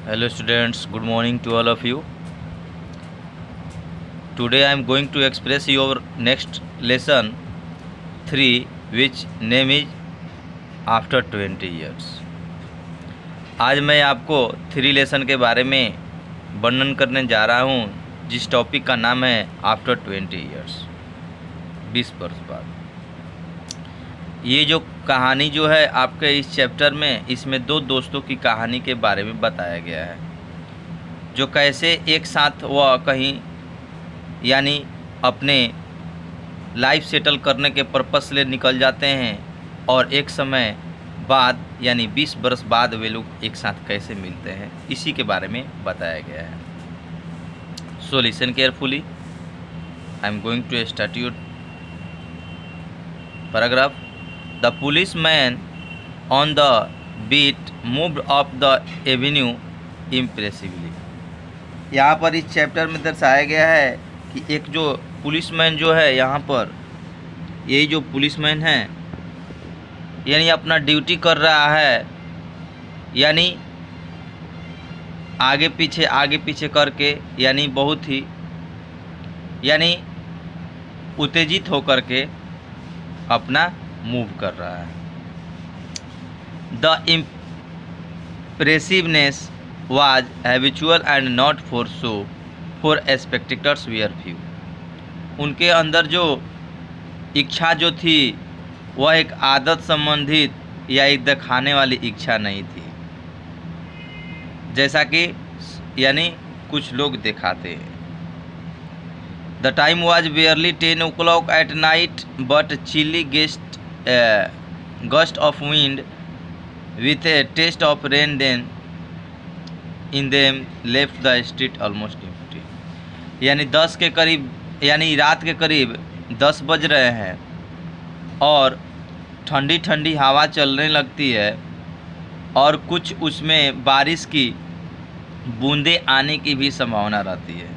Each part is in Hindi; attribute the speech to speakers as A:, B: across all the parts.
A: Hello students, good morning to all of you. Today I am going to express your next lesson 3 which name is After 20 years. आज मैं आपको 3 लेसन के बारे में वर्णन करने जा रहा हूँ जिस टॉपिक का नाम है आफ्टर 20 ईयर्स, 20 वर्ष बाद। ये जो कहानी जो है आपके इस चैप्टर में, इसमें 2 दोस्तों की कहानी के बारे में बताया गया है जो कैसे एक साथ वह कहीं यानी अपने लाइफ सेटल करने के पर्पस ले निकल जाते हैं और एक समय बाद यानी 20 वर्ष बाद वे लोग एक साथ कैसे मिलते हैं, इसी के बारे में बताया गया है। So listen carefully, I am going to start your paragraph. The policeman on the beat moved up the avenue impressively। यहाँ पर इस चैप्टर में दर्शाया गया है कि एक जो पुलिसमैन जो है यहाँ पर, यही जो पुलिसमैन है यानी अपना ड्यूटी कर रहा है, यानी आगे पीछे करके यानी बहुत ही यानी उत्तेजित होकर के अपना मूव कर रहा है। The impressiveness was habitual and not for show, for spectators were few. उनके अंदर जो इच्छा जो थी वह एक आदत संबंधित या एक दिखाने वाली इच्छा नहीं थी, जैसा कि यानी कुछ लोग दिखाते हैं। The time was barely 10 o'clock at night, but chilly gust of wind with a taste of rain then in them left the street almost empty। यानी 10 के करीब यानी रात के करीब 10 बज रहे हैं और ठंडी ठंडी हवा चलने लगती है और कुछ उसमें बारिश की बूंदें आने की भी संभावना रहती है।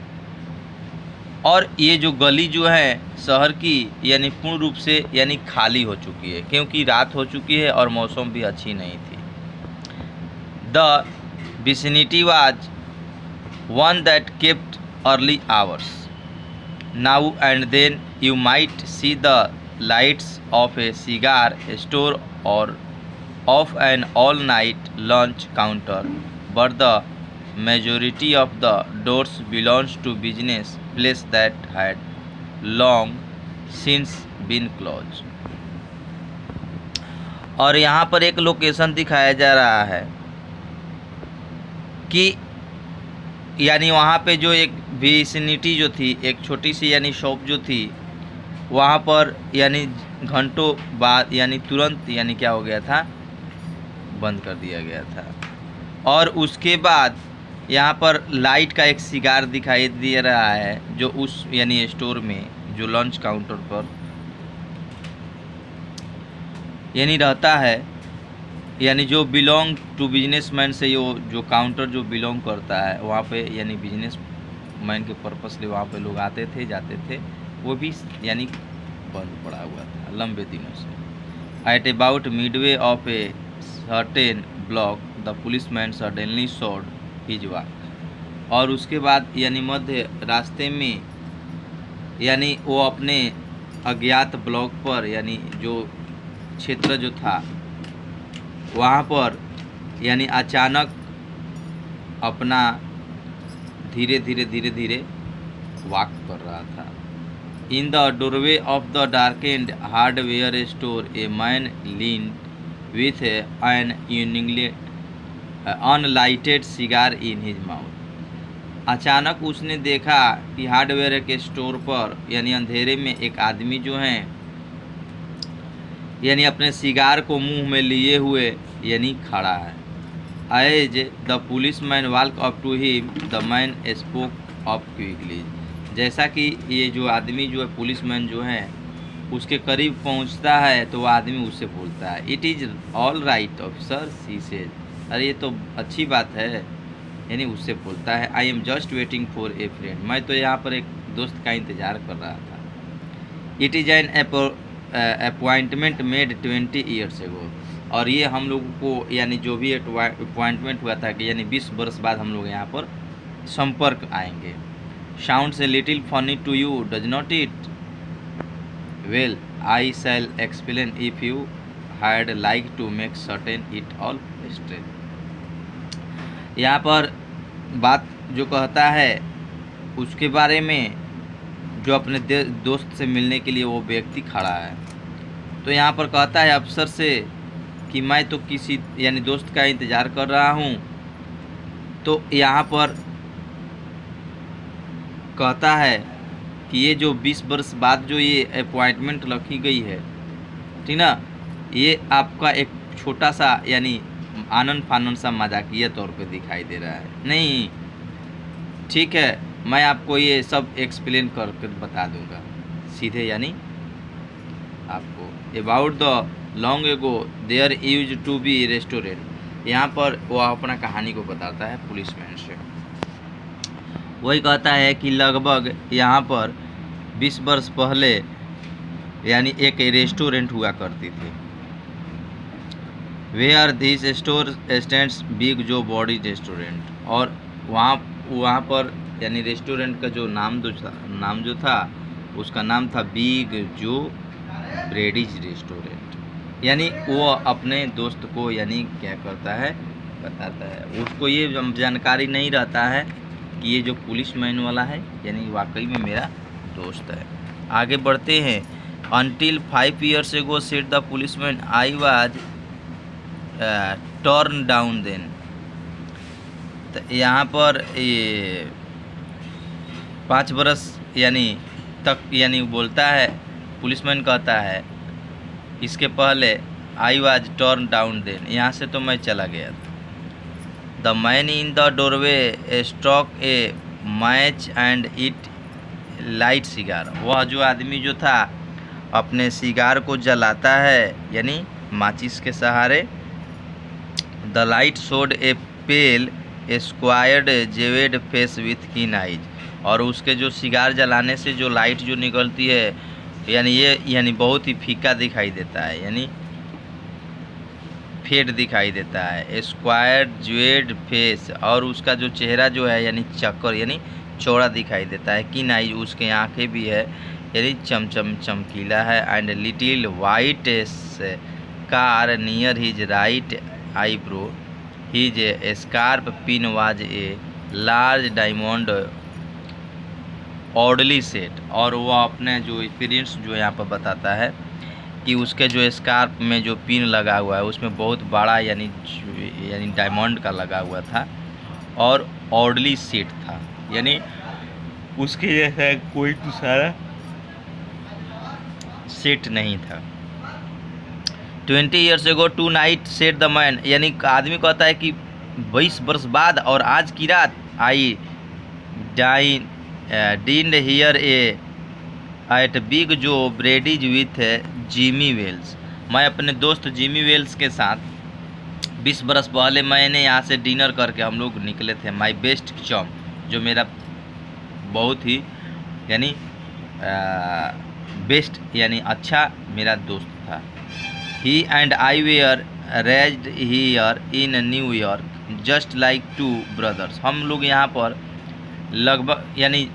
A: और ये जो गली जो है शहर की यानी पूर्ण रूप से यानी खाली हो चुकी है क्योंकि रात हो चुकी है और मौसम भी अच्छी नहीं थी। The vicinity was one that kept early hours, now and then you might see the lights of a cigar store or of an all night lunch counter, but the majority of the doors belongs to business place that had long since been closed। और यहाँ पर एक लोकेशन दिखाया जा रहा है कि यानी वहाँ पे जो एक विसिनिटी जो थी, एक छोटी सी यानी शॉप जो थी, वहाँ पर यानी घंटों बाद यानी तुरंत यानी क्या हो गया था, बंद कर दिया गया था। और उसके बाद यहाँ पर लाइट का एक सिगार दिखाई दे रहा है जो उस यानी स्टोर में जो लंच काउंटर पर यानी रहता है, यानी जो बिलोंग टू बिजनेसमैन से जो काउंटर जो बिलोंग करता है वहाँ पे यानी बिजनेसमैन के पर्पस से वहाँ पे लोग आते थे जाते थे, वो भी यानी बंद पड़ा हुआ था लंबे दिनों से। At about Midway of a certain block the policeman suddenly sawed his walk. और उसके बाद यानी मध्य रास्ते में यानी वो अपने अज्ञात ब्लॉक पर यानी जो क्षेत्र जो था वहाँ पर यानी अचानक अपना धीरे धीरे वॉक कर रहा था। In the doorway of the darkened hardware store a man lean with an unlighted cigar in his mouth. अचानक उसने देखा कि हार्डवेयर के स्टोर पर यानी अंधेरे में एक आदमी जो है यानी अपने सिगार को मुंह में लिए हुए यानी खड़ा है। As the policeman walk up to him the man spoke up quickly. जैसा कि ये जो आदमी जो है पुलिसमैन जो है उसके करीब पहुंचता है तो वह आदमी उससे बोलता है, it is all right officer, she said. अरे ये तो अच्छी बात है, यानी उससे बोलता है, I am just waiting for a friend. मैं तो यहाँ पर एक दोस्त का इंतज़ार कर रहा था। It is an appointment made 20 years ago. और ये हम लोगों को यानी जो भी अपॉइंटमेंट हुआ था कि यानी 20 वर्ष बाद हम लोग यहाँ पर संपर्क आएंगे। Sounds a little funny to you does not it? Well I shall explain if you had like to make certain it all straight. यहाँ पर बात जो कहता है उसके बारे में, जो अपने दोस्त से मिलने के लिए वो व्यक्ति खड़ा है। तो यहाँ पर कहता है अफसर से कि मैं तो किसी यानी दोस्त का इंतज़ार कर रहा हूँ। तो यहाँ पर कहता है कि ये जो 20 वर्ष बाद जो ये अपॉइंटमेंट रखी गई है, ठीक ना, ये आपका एक छोटा सा यानी आनंद फानन सा मजाकिया तौर पे दिखाई दे रहा है। नहीं, ठीक है, मैं आपको ये सब एक्सप्लेन करके बता दूंगा सीधे, यानी आपको about the long ago there use to be restaurant. यहाँ पर वो अपना कहानी को बताता है पुलिसमैन से। वही कहता है कि लगभग यहाँ पर 20 वर्ष पहले यानी एक रेस्टोरेंट हुआ करती थी। Where this store stands big Joe body restaurant, और वहाँ पर यानी रेस्टोरेंट का जो नाम जो था उसका नाम था बिग जो ब्रेडीज रेस्टोरेंट। यानी वो अपने दोस्त को यानी क्या करता है, बताता है। उसको ये जानकारी नहीं रहता है कि ये जो पुलिसमैन वाला है यानी वाकई में मेरा दोस्त है। आगे बढ़ते हैं। Until 5 years ago said the policeman I was torn down then. तो यहाँ पर ये 5 बरस यानी तक यानी बोलता है, पुलिसमैन कहता है इसके पहले I was torn down then, यहाँ से तो मैं चला गया था। The man in the doorway struck a match and it light cigar. वह जो आदमी जो था अपने सिगार को जलाता है यानी माचिस के सहारे। The light showed a pale squared jawed face with keen eyes. और उसके जो सिगार जलाने से जो लाइट जो निकलती है यानी ये यानी बहुत ही फीका दिखाई देता है, यानी फेड दिखाई देता है। स्क्वायर्ड जेवेड फेस, और उसका जो चेहरा जो है यानी चक्कर यानी चौड़ा दिखाई देता है। कीन आइज, उसके आँखें भी है यानी चमकीला है। And little white scar near his right eyebrow, his scarf pin was a large diamond oddly set. और वह अपने जो एक्सपीरियंस जो यहाँ पर बताता है कि उसके जो स्कार्प में जो पिन लगा हुआ है उसमें बहुत बड़ा यानी डायमंड का लगा हुआ था और ऑर्डली सेट था, यानी उसके जैसा कोई दूसरा सेट नहीं था। 20 years ago tonight said the man, यानी आदमी कहता है कि 20 वर्ष बाद और आज की रात I did here eight big जो ब्रेडीज विथ जिमी वेल्स। मैं अपने दोस्त जिमी वेल्स के साथ 20 बरस पहले मैंने यहाँ से डिनर करके हम लोग निकले थे। माई बेस्ट चम, जो मेरा बहुत ही यानी बेस्ट यानी अच्छा मेरा दोस्त था। He and I were raised here in New York just like 2 brothers। हम लोग यहाँ पर लगभग यानी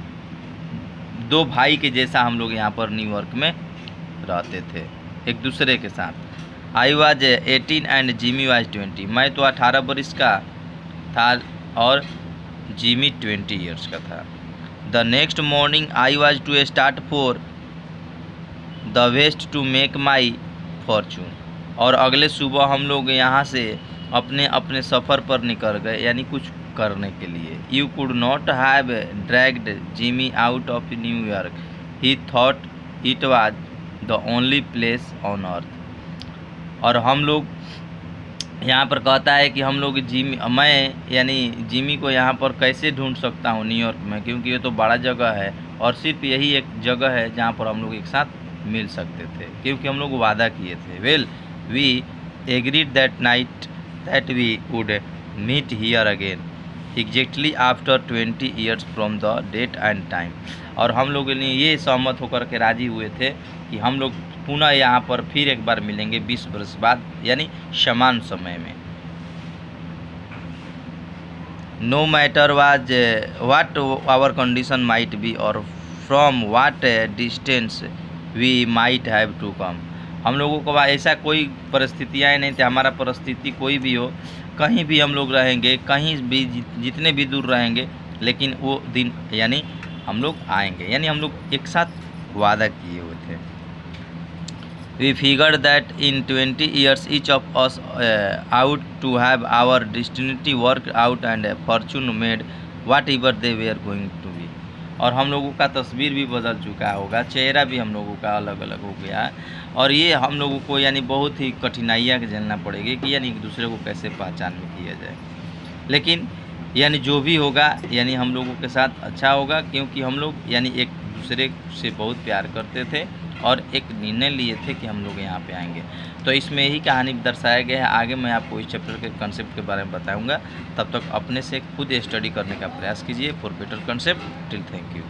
A: 2 भाई के जैसा हम लोग यहाँ पर न्यूयॉर्क में रहते थे एक दूसरे के साथ। I was 18 and Jimmy was 20। मैं तो 18 वर्ष का था और जिमी 20 years का था। The next morning I was to start for the west to make my fortune. और अगले सुबह हम लोग यहाँ से अपने अपने सफ़र पर निकल गए यानी कुछ करने के लिए। You could not have dragged Jimmy out of New York, he thought it was the only place on earth. और हम लोग यहाँ पर कहता है कि हम लोग मैं यानी जिमी को यहाँ पर कैसे ढूंढ सकता हूँ न्यूयॉर्क में, क्योंकि ये तो बड़ा जगह है और सिर्फ यही एक जगह है जहाँ पर हम लोग एक साथ मिल सकते थे, क्योंकि हम लोग वादा किए थे। Well we agreed that night that we would meet here again exactly after 20 years from the date and time. और हम लोग ये सहमत होकर के राजी हुए थे कि हम लोग पुनः यहाँ पर फिर एक बार मिलेंगे 20 वर्ष बाद, यानी समान समय में। No matter was what our condition might be or from what distance we might have to come. हम लोगों को ऐसा कोई परिस्थितियाँ नहीं थी, हमारा परिस्थिति कोई भी हो, कहीं भी हम लोग रहेंगे, कहीं भी जितने भी दूर रहेंगे, लेकिन वो दिन यानी हम लोग आएंगे, यानी हम लोग एक साथ वादा किए हुए थे। We figured that in 20 years each of us out to have our destiny worked out and fortune made whatever they were going to be। और हम लोगों का तस्वीर भी बदल चुका होगा, चेहरा भी हम लोगों का अलग अलग हो गया है, और ये हम लोगों को यानी बहुत ही कठिनाइयाँ झेलना पड़ेगी कि यानी एक दूसरे को कैसे पहचान में किया जाए। लेकिन यानी जो भी होगा यानी हम लोगों के साथ अच्छा होगा, क्योंकि हम लोग यानी एक दूसरे से बहुत प्यार करते थे और एक निर्णय लिए थे कि हम लोग यहाँ पे आएंगे। तो इसमें यही कहानी दर्शाया गया है। आगे मैं आपको इस चैप्टर के कंसेप्ट के बारे में बताऊंगा, तब तक अपने से खुद स्टडी करने का प्रयास कीजिए for better concept. Till thank you.